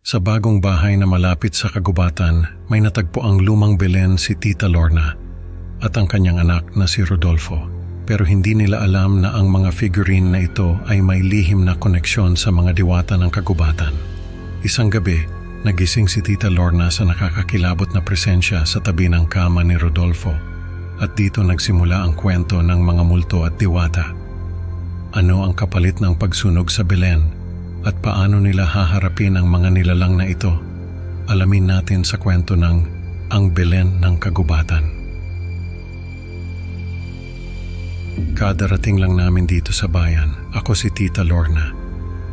Sa bagong bahay na malapit sa kagubatan, may natagpo ang lumang Belen si Tita Lorna at ang kanyang anak na si Rodolfo. Pero hindi nila alam na ang mga figurine na ito ay may lihim na koneksyon sa mga diwata ng kagubatan. Isang gabi, nagising si Tita Lorna sa nakakakilabot na presensya sa tabi ng kama ni Rodolfo at dito nagsimula ang kwento ng mga multo at diwata. Ano ang kapalit ng pagsunog sa Belen at paano nila haharapin ang mga nilalang na ito? Alamin natin sa kwento ng Ang Belen ng Kagubatan. Kadarating lang namin dito sa bayan. Ako si Tita Lorna.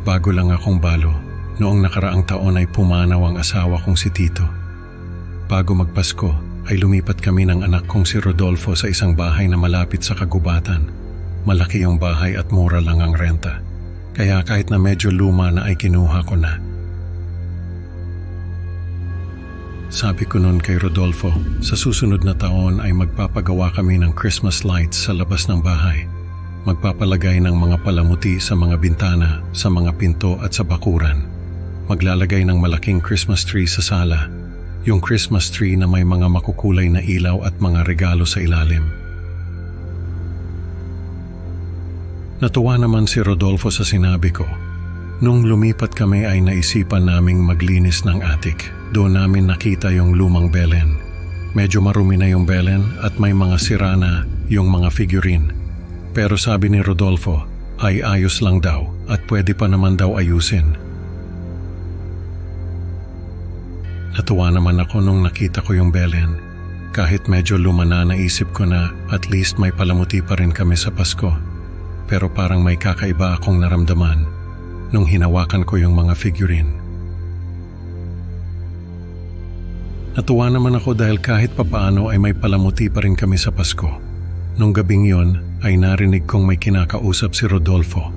Bago lang akong balo. Noong nakaraang taon ay pumanaw ang asawa kong si Tito. Bago magpasko ay lumipat kami ng anak kong si Rodolfo sa isang bahay na malapit sa kagubatan. Malaki yung bahay at mura lang ang renta. Kaya kahit na medyo luma na ay kinuha ko na. Sabi ko noon kay Rodolfo, sa susunod na taon ay magpapagawa kami ng Christmas lights sa labas ng bahay. Magpapalagay ng mga palamuti sa mga bintana, sa mga pinto at sa bakuran. Maglalagay ng malaking Christmas tree sa sala. Yung Christmas tree na may mga makukulay na ilaw at mga regalo sa ilalim. Natuwa naman si Rodolfo sa sinabi ko. Nung lumipat kami ay naisipan naming maglinis ng attic. Doon namin nakita yung lumang Belen. Medyo marumi na yung Belen at may mga sira na yung mga figurine. Pero sabi ni Rodolfo ay ayos lang daw at pwede pa naman daw ayusin. Natuwa naman ako nung nakita ko yung Belen. Kahit medyo luma na, naisip ko na at least may palamuti pa rin kami sa Pasko. Pero parang may kakaiba akong naramdaman nung hinawakan ko yung mga figurine. Natuwa naman ako dahil kahit papaano ay may palamuti pa rin kami sa Pasko. Nung gabing yon ay narinig kong may kinakausap si Rodolfo.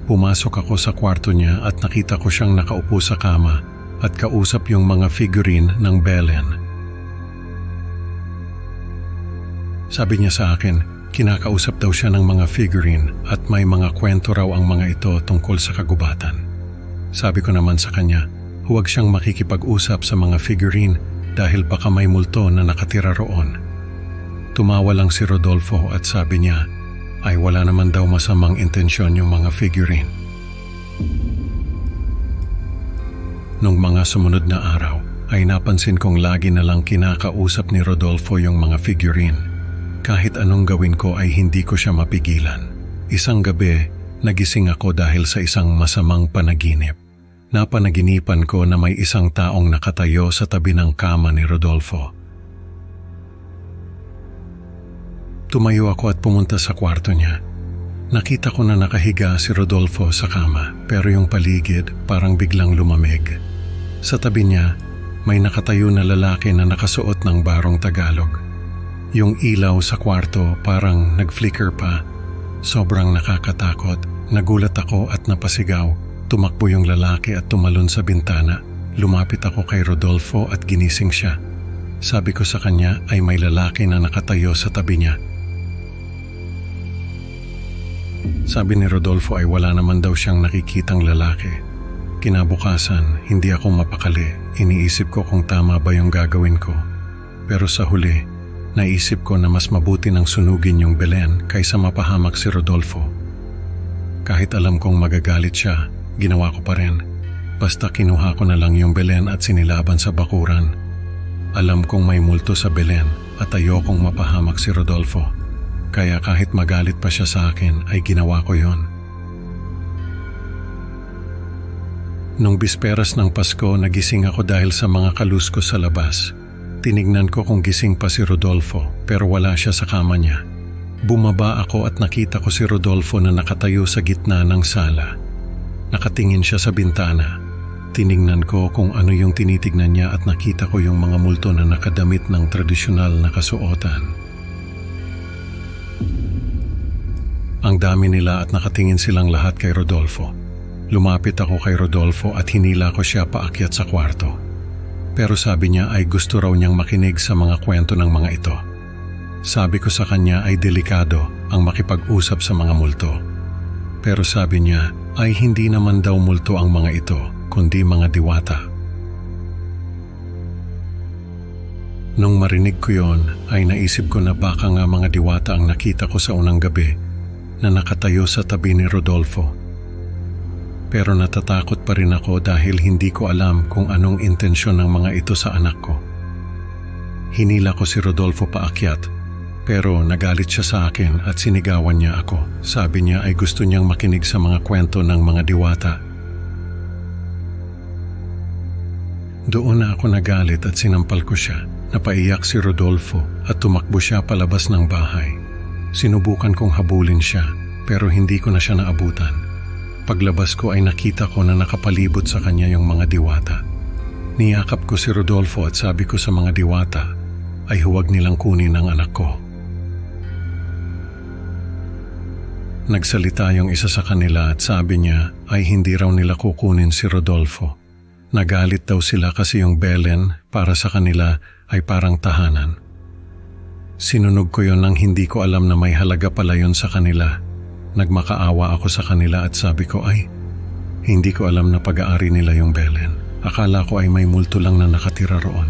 Pumasok ako sa kwarto niya at nakita ko siyang nakaupo sa kama at kausap yung mga figurine ng Belen. Sabi niya sa akin, kinakausap daw siya ng mga figurine at may mga kwento raw ang mga ito tungkol sa kagubatan. Sabi ko naman sa kanya, huwag siyang makikipag-usap sa mga figurine dahil baka may multo na nakatira roon. Tumawa lang si Rodolfo at sabi niya ay wala naman daw masamang intensyon yung mga figurine. Nung mga sumunod na araw ay napansin kong lagi na lang kinakausap ni Rodolfo yung mga figurine. Kahit anong gawin ko ay hindi ko siya mapigilan. Isang gabi, nagising ako dahil sa isang masamang panaginip. Napanaginipan ko na may isang taong nakatayo sa tabi ng kama ni Rodolfo. Tumayo ako at pumunta sa kwarto niya. Nakita ko na nakahiga si Rodolfo sa kama pero yung paligid parang biglang lumamig. Sa tabi niya, may nakatayo na lalaki na nakasuot ng barong Tagalog. Yung ilaw sa kwarto parang nag-flicker pa. Sobrang nakakatakot. Nagulat ako at napasigaw. Tumakbo yung lalaki at tumalon sa bintana. Lumapit ako kay Rodolfo at ginising siya. Sabi ko sa kanya ay may lalaki na nakatayo sa tabi niya. Sabi ni Rodolfo ay wala naman daw siyang nakikitang lalaki. Kinabukasan, hindi ako mapakali. Iniisip ko kung tama ba yung gagawin ko. Pero sa huli, naisip ko na mas mabuti nang sunugin yung Belen kaysa mapahamak si Rodolfo. Kahit alam kong magagalit siya, ginawa ko pa rin. Basta kinuha ko na lang yung Belen at sinilaban sa bakuran. Alam kong may multo sa Belen at ayokong mapahamak si Rodolfo. Kaya kahit magalit pa siya sa akin ay ginawa ko yon. Nung bisperas ng Pasko, nagising ako dahil sa mga kaluskos sa labas. Tinignan ko kung gising pa si Rodolfo pero wala siya sa kama niya. Bumaba ako at nakita ko si Rodolfo na nakatayo sa gitna ng sala. Nakatingin siya sa bintana. Tinignan ko kung ano yung tinitignan niya at nakita ko yung mga multo na nakadamit ng tradisyonal na kasuotan. Ang dami nila at nakatingin silang lahat kay Rodolfo. Lumapit ako kay Rodolfo at hinila ko siya paakyat sa kwarto. Pero sabi niya ay gusto raw niyang makinig sa mga kwento ng mga ito. Sabi ko sa kanya ay delikado ang makipag-usap sa mga multo. Pero sabi niya ay hindi naman daw multo ang mga ito, kundi mga diwata. Nung marinig ko yon, ay naisip ko na baka nga mga diwata ang nakita ko sa unang gabi na nakatayo sa tabi ni Rodolfo. Pero natatakot pa rin ako dahil hindi ko alam kung anong intensyon ng mga ito sa anak ko. Hinila ko si Rodolfo paakyat, pero nagalit siya sa akin at sinigawan niya ako. Sabi niya ay gusto niyang makinig sa mga kwento ng mga diwata. Doon na ako nagalit at sinampal ko siya. Napaiyak si Rodolfo at tumakbo siya palabas ng bahay. Sinubukan kong habulin siya pero hindi ko na siya naabutan. Paglabas ko ay nakita ko na nakapalibot sa kanya yung mga diwata. Niyakap ko si Rodolfo at sabi ko sa mga diwata ay huwag nilang kunin ang anak ko. Nagsalita yung isa sa kanila at sabi niya ay hindi raw nila kukunin si Rodolfo. Nagalit daw sila kasi yung Belen para sa kanila ay parang tahanan. Sinunog ko yon nang hindi ko alam na may halaga pala yon sa kanila. Nagmakaawa ako sa kanila at sabi ko ay hindi ko alam na pag-aari nila yung Belen. Akala ko ay may multo lang na nakatira roon.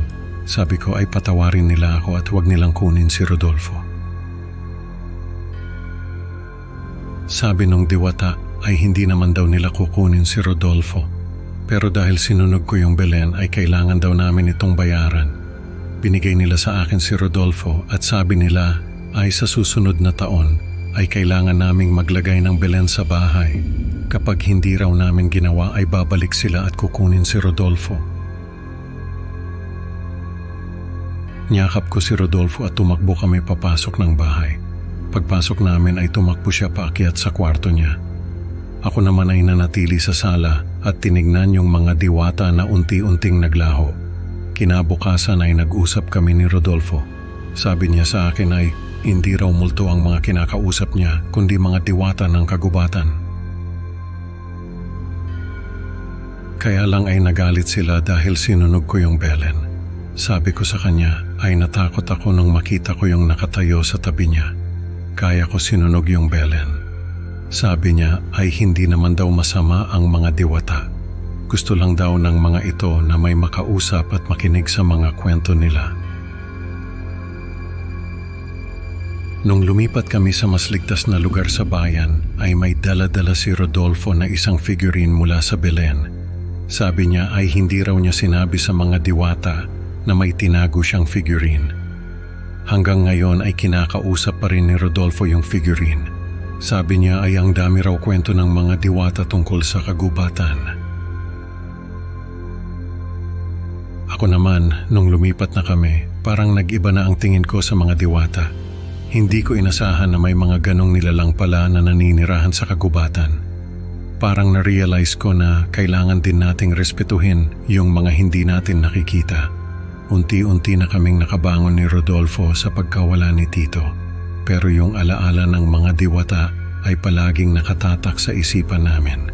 Sabi ko ay patawarin nila ako at huwag nilang kunin si Rodolfo. Sabi nung diwata ay hindi naman daw nila kukunin si Rodolfo. Pero dahil sinunog ko yung Belen ay kailangan daw namin itong bayaran. Binigay nila sa akin si Rodolfo at sabi nila ay sa susunod na taon ay kailangan naming maglagay ng Belen sa bahay. Kapag hindi raw namin ginawa ay babalik sila at kukunin si Rodolfo. Niyakap ko si Rodolfo at tumakbo kami papasok ng bahay. Pagpasok namin ay tumakbo siya paakyat sa kwarto niya. Ako naman ay nanatili sa sala at tinignan yung mga diwata na unti-unting naglaho. Kinabukasan ay nag-usap kami ni Rodolfo. Sabi niya sa akin ay hindi raw multo ang mga kinakausap niya kundi mga diwata ng kagubatan. Kaya lang ay nagalit sila dahil sinunog ko yung Belen. Sabi ko sa kanya ay natakot ako nung makita ko yung nakatayo sa tabi niya. Kaya ko sinunog yung Belen. Sabi niya ay hindi naman daw masama ang mga diwata. Gusto lang daw ng mga ito na may makausap at makinig sa mga kwento nila. Nung lumipat kami sa mas ligtas na lugar sa bayan, ay may dala-dala si Rodolfo na isang figurine mula sa Belen. Sabi niya ay hindi raw niya sinabi sa mga diwata na may tinago siyang figurine. Hanggang ngayon ay kinakausap pa rin ni Rodolfo yung figurine. Sabi niya ay ang dami raw kwento ng mga diwata tungkol sa kagubatan. Ako naman, nung lumipat na kami, parang nag-iba na ang tingin ko sa mga diwata. Hindi ko inasahan na may mga ganong nilalang pala na naninirahan sa kagubatan. Parang na-realize ko na kailangan din nating respetuhin yung mga hindi natin nakikita. Unti-unti na kaming nakabangon ni Rodolfo sa pagkawala ni Tito. Pero yung alaala ng mga diwata ay palaging nakatatak sa isipan namin.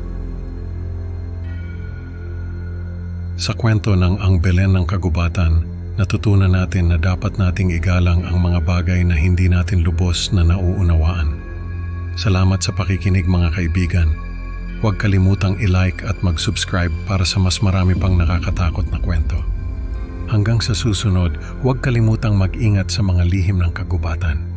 Sa kwento ng Ang Belen ng Kagubatan, natutunan natin na dapat nating igalang ang mga bagay na hindi natin lubos na nauunawaan. Salamat sa pakikinig mga kaibigan. Huwag kalimutang i-like at mag-subscribe para sa mas marami pang nakakatakot na kwento. Hanggang sa susunod, huwag kalimutang mag-ingat sa mga lihim ng kagubatan.